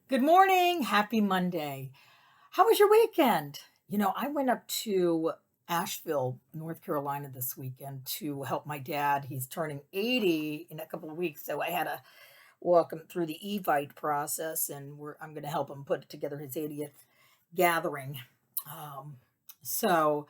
Good morning. Happy Monday. How was your weekend? I went up to Asheville, North Carolina this weekend to help my dad. He's turning 80 in a couple of weeks. So I had to walk him through the Evite process and I'm going to help him put together his 80th gathering. Um, so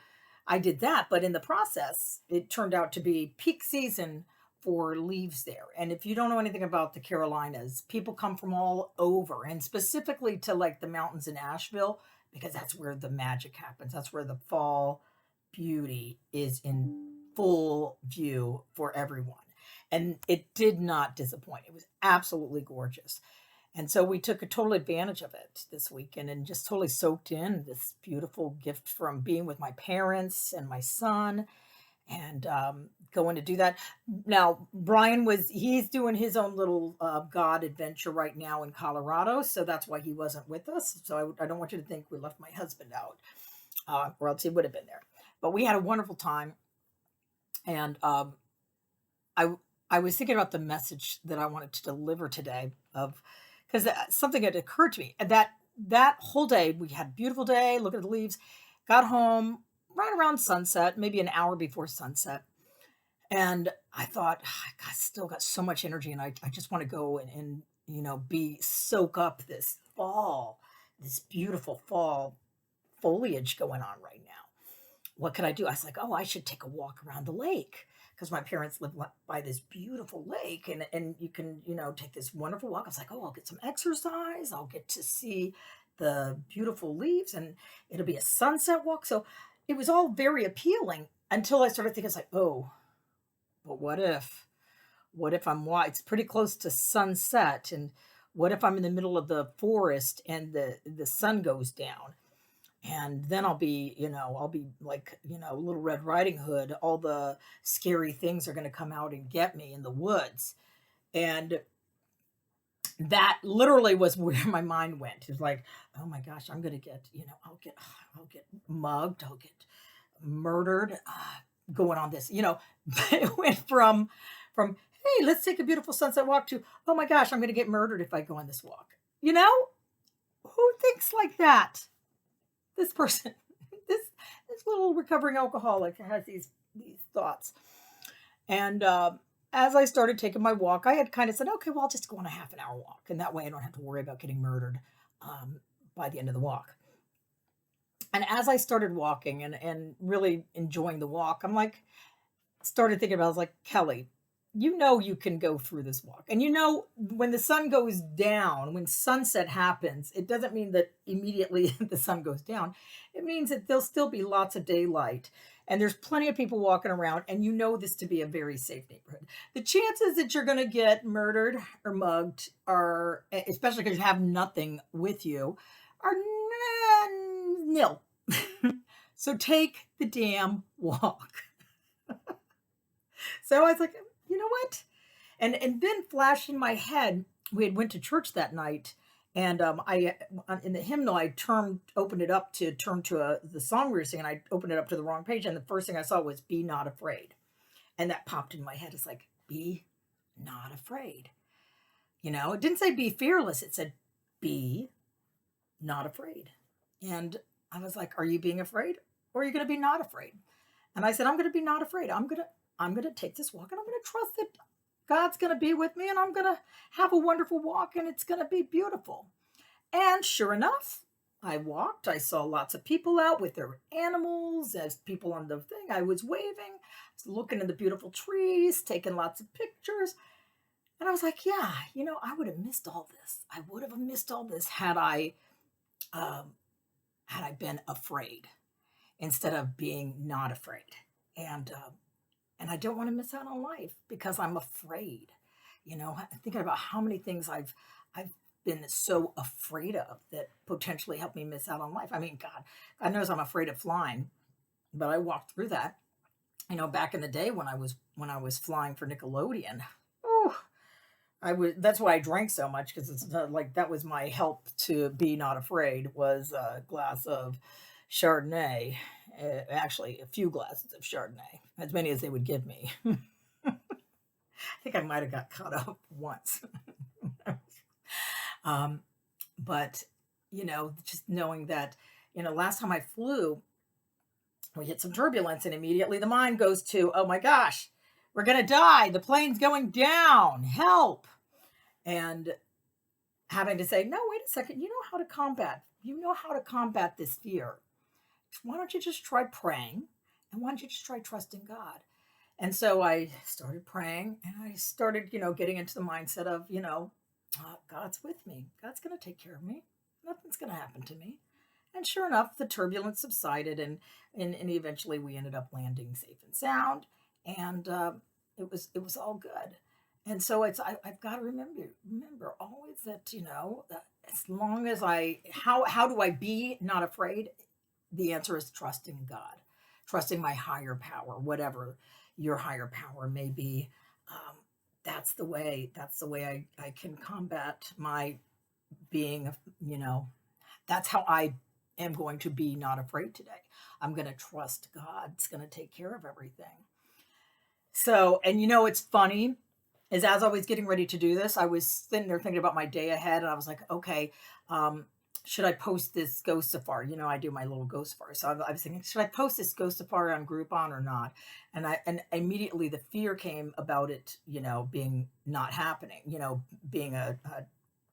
I did that, but in the process, it turned out to be peak season for leaves there. And if you don't know anything about the Carolinas, people come from all over and specifically to like the mountains in Asheville because that's where the magic happens. That's where the fall beauty is in full view for everyone. And it did not disappoint. It was absolutely gorgeous. And so we took a total advantage of it this weekend and just totally soaked in this beautiful gift from being with my parents and my son and going to do that. Now, he's doing his own little God adventure right now in Colorado. So that's why he wasn't with us. So I don't want you to think we left my husband out, or else he would have been there. But we had a wonderful time. And I, I was thinking about the message that I wanted to deliver today of because something had occurred to me and that whole day we had a beautiful day, look at the leaves, got home right around sunset, maybe an hour before sunset. And I thought, I still got so much energy and I just want to go and soak up this beautiful fall foliage going on right now. What could I do? I was like, oh, I should take a walk around the lake because my parents live by this beautiful lake and you can, take this wonderful walk. I was like, oh, I'll get some exercise. I'll get to see the beautiful leaves and it'll be a sunset walk. So it was all very appealing until I started thinking, it's like, oh, but what if it's pretty close to sunset and what if I'm in the middle of the forest and the sun goes down? And then I'll be like, Little Red Riding Hood. All the scary things are going to come out and get me in the woods. And that literally was where my mind went. It was like, oh my gosh, I'm going to get, I'll get mugged. I'll get murdered going on this, it went from, hey, let's take a beautiful sunset walk to, oh my gosh, I'm going to get murdered if I go on this walk. You know, who thinks like that? This person, this this little recovering alcoholic has these thoughts. And as I started taking my walk, I had kind of said, okay, well, I'll just go on a half an hour walk, and that way I don't have to worry about getting murdered by the end of the walk. And as I started walking and really enjoying the walk, started thinking about, I was like, Kelly, you can go through this walk. And when the sun goes down, when sunset happens, it doesn't mean that immediately the sun goes down. It means that there'll still be lots of daylight. And there's plenty of people walking around, and you know this to be a very safe neighborhood. The chances that you're going to get murdered or mugged are, especially because you have nothing with you, are nil. So take the damn walk. So I was like, you know what? And then flash in my head, we had went to church that night, and I in the hymnal I turned opened it up to turn to the song we were singing. I opened it up to the wrong page, and the first thing I saw was "Be not afraid," and that popped in my head. It's like, "Be not afraid." It didn't say "Be fearless." It said "Be not afraid," and I was like, "Are you being afraid, or are you going to be not afraid?" And I said, "I'm going to be not afraid. I'm gonna take this walk and I'm gonna trust that God's gonna be with me and I'm gonna have a wonderful walk and it's gonna be beautiful." And sure enough, I walked. I saw lots of people out with their animals, as people on the thing. I was waving, I was looking at the beautiful trees, taking lots of pictures. And I was like, yeah, I would have missed all this. I would have missed all this um, had I been afraid instead of being not afraid. And and I don't want to miss out on life because I'm afraid. Thinking about how many things I've been so afraid of that potentially help me miss out on life. I mean, God knows I'm afraid of flying, but I walked through that. Back in the day when I was flying for Nickelodeon. Oh, I was. That's why I drank so much because it's like that was my help to be not afraid was a glass of Chardonnay. Actually, a few glasses of Chardonnay, as many as they would give me. I think I might have got caught up once. um, But, just knowing that, last time I flew, we hit some turbulence and immediately the mind goes to, oh my gosh, we're going to die. The plane's going down. Help. And having to say, no, wait a second. You know how to combat this fear. Why don't you just try praying? And why don't you just try trusting God? And so I started praying and I started, getting into the mindset of, God's with me. God's going to take care of me. Nothing's going to happen to me. And sure enough, the turbulence subsided and eventually we ended up landing safe and sound. And it was all good. And so I've got to remember always that, that as long as how do I be not afraid? The answer is trusting God, trusting my higher power, whatever your higher power may be. That's the way I can combat my being, that's how I am going to be not afraid today. I'm going to trust God's going to take care of everything. So, and it's funny is as I was getting ready to do this, I was sitting there thinking about my day ahead and I was like, okay, should I post this ghost safari? I do my little ghost safari. So I was thinking, should I post this ghost safari on Groupon or not? And immediately the fear came about it, being not happening, being a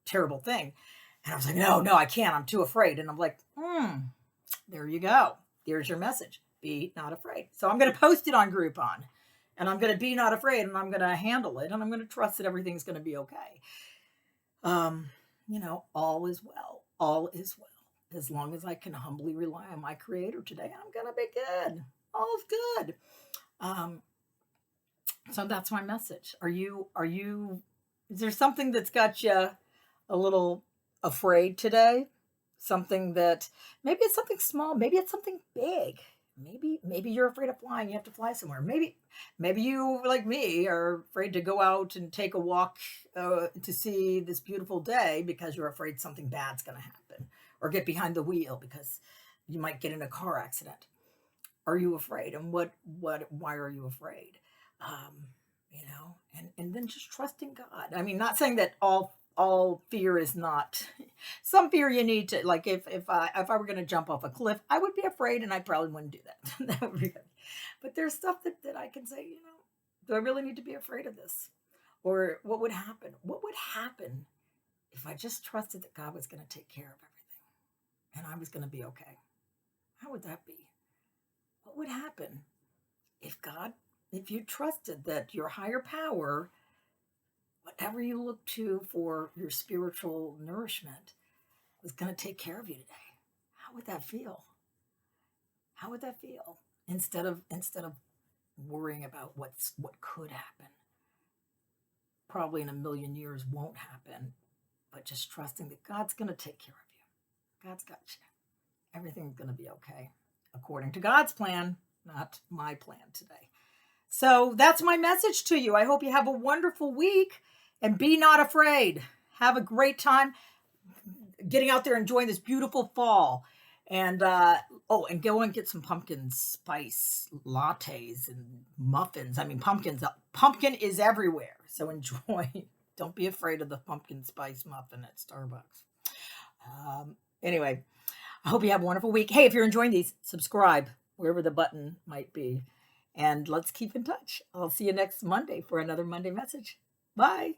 terrible thing. And I was like, no, I can't. I'm too afraid. And I'm like, there you go. There's your message. Be not afraid. So I'm going to post it on Groupon and I'm going to be not afraid and I'm going to handle it and I'm going to trust that everything's going to be okay. All is well. All is well. As long as I can humbly rely on my creator today, I'm going to be good. All is good. So that's my message. Is there something that's got you a little afraid today? Something that maybe it's something small, maybe it's something big. Maybe you're afraid of flying, you have to fly somewhere. Maybe you, like me, are afraid to go out and take a walk to see this beautiful day because you're afraid something bad's going to happen, or get behind the wheel because you might get in a car accident. Are you afraid? And why are you afraid? And then just trusting God. I mean, not saying that all fear is not. Some fear you need to, like if I were going to jump off a cliff, I would be afraid and I probably wouldn't do that. That would be good. But there's stuff that I can say, do I really need to be afraid of this? Or what would happen? What would happen if I just trusted that God was going to take care of everything and I was going to be okay? How would that be? What would happen if you trusted that your higher power, whatever you look to for your spiritual nourishment, was going to take care of you today? How would that feel? How would that feel? Instead of worrying about what could happen, probably in a million years won't happen, but just trusting that God's going to take care of you. God's got you. Everything's going to be okay according to God's plan, not my plan today. So that's my message to you. I hope you have a wonderful week and be not afraid. Have a great time getting out there, enjoying this beautiful fall. And and go and get some pumpkin spice lattes and muffins. I mean, pumpkin is everywhere. So enjoy. Don't be afraid of the pumpkin spice muffin at Starbucks. Anyway, I hope you have a wonderful week. Hey, if you're enjoying these, subscribe wherever the button might be. And let's keep in touch. I'll see you next Monday for another Monday message. Bye.